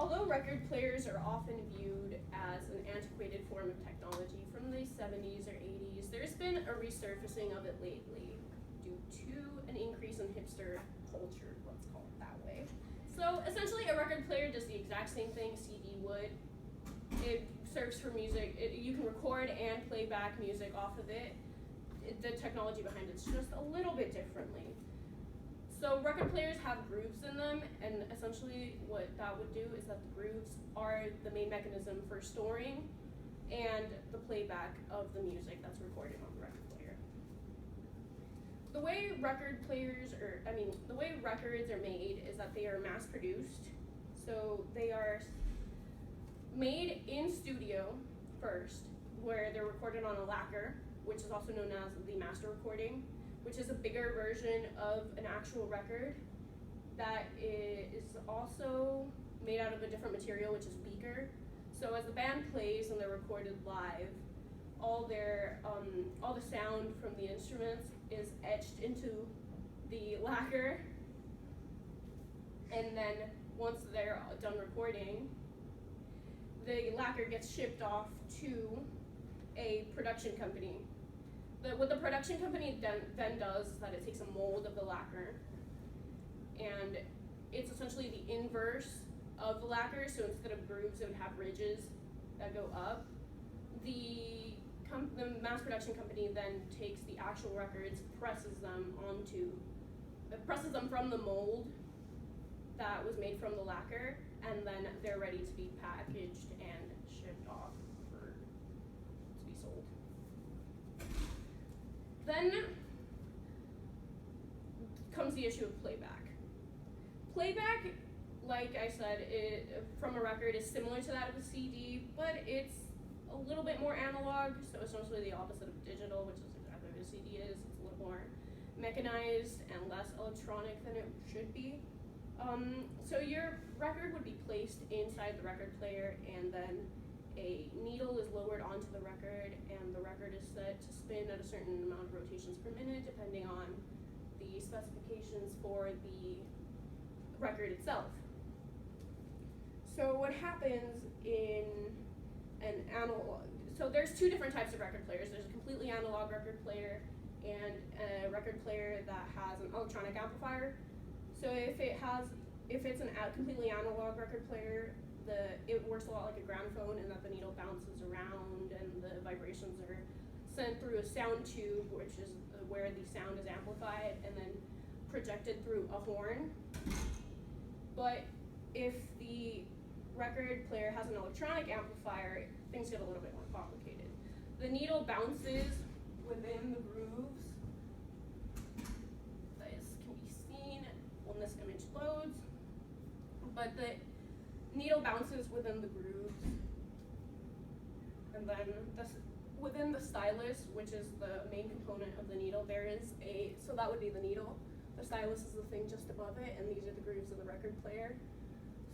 although record players are often viewed as an antiquated form of technology from the 70s or 80s, there's been a resurfacing of it lately due to an increase in hipster culture, let's call it that way. So essentially a record player does the exact same thing a CD would. It serves for music. You can record and play back music off of it. The technology behind it's just a little bit differently. So record players have grooves in them, and essentially what that would do is that the grooves are the main mechanism for storing and the playback of the music that's recorded on the record player. The way the way records are made is that they are mass produced. So they are made in studio first, where they're recorded on a lacquer, which is also known as the master recording, which is a bigger version of an actual record that is also made out of a different material, which is weaker. So as the band plays and they're recorded live, all the sound from the instruments is etched into the lacquer, and then once they're done recording, the lacquer gets shipped off to a production company. What the production company then does is that it takes a mold of the lacquer, and it's essentially the inverse of the lacquer, so instead of grooves, it would have ridges that go up. The mass production company then takes the actual records, presses them from the mold that was made from the lacquer, and then they're ready to be packaged and shipped off to be sold. Then comes the issue of playback. Playback, like I said, from a record is similar to that of a CD, but it's a little bit more analog, so essentially the opposite of digital, which is exactly what a CD is. It's a little more mechanized and less electronic than it should be. So your record would be placed inside the record player, and then a needle is lowered onto the record, and the record is set to spin at a certain amount of rotations per minute, depending on the specifications for the record itself. So what happens in an analog, so there's two different types of record players. There's a completely analog record player and a record player that has an electronic amplifier. So if it's a completely analog record player, it works a lot like a gramophone in that the needle bounces around and the vibrations are sent through a sound tube, which is where the sound is amplified and then projected through a horn. But if the record player has an electronic amplifier, things get a little bit more complicated. The needle bounces within the grooves. This can be seen when this image loads. But the needle bounces within the grooves. And then within the stylus, which is the main component of the needle, so that would be the needle. The stylus is the thing just above it, and these are the grooves of the record player.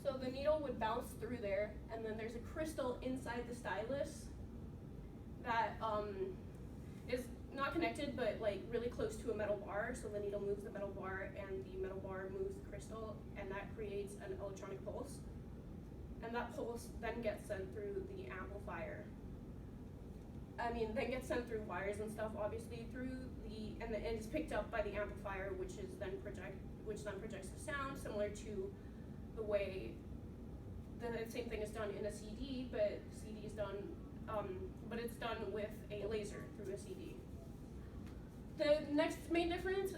So the needle would bounce through there, and then there's a crystal inside the stylus that is not connected, but like really close to a metal bar. So the needle moves the metal bar, and the metal bar moves the crystal, and that creates an electronic pulse. And that pulse then gets sent through the amplifier. Then gets sent through wires and stuff, obviously, and it's picked up by the amplifier, which then projects the sound, similar to the way the same thing is done in a CD, but CD is done, but it's done with a laser through a CD. The next main difference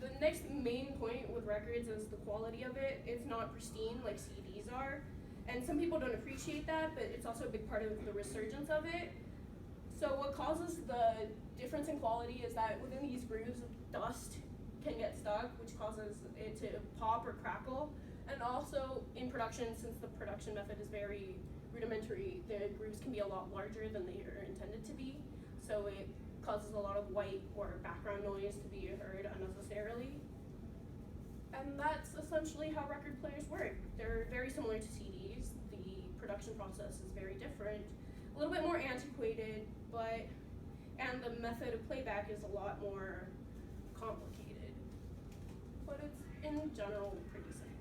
the next main point with records is the quality of it. It's not pristine like CDs are, and some people don't appreciate that, but it's also a big part of the resurgence of it. So what causes the difference in quality is that within these grooves, dust can get stuck, which causes it to pop or crackle. And also in production, since the production method is very rudimentary, the grooves can be a lot larger than they are intended to be. So it causes a lot of white or background noise to be heard unnecessarily. And that's essentially how record players work. They're very similar to CDs. The production process is very different, a little bit more antiquated, and the method of playback is a lot more complicated. But it's in general pretty simple.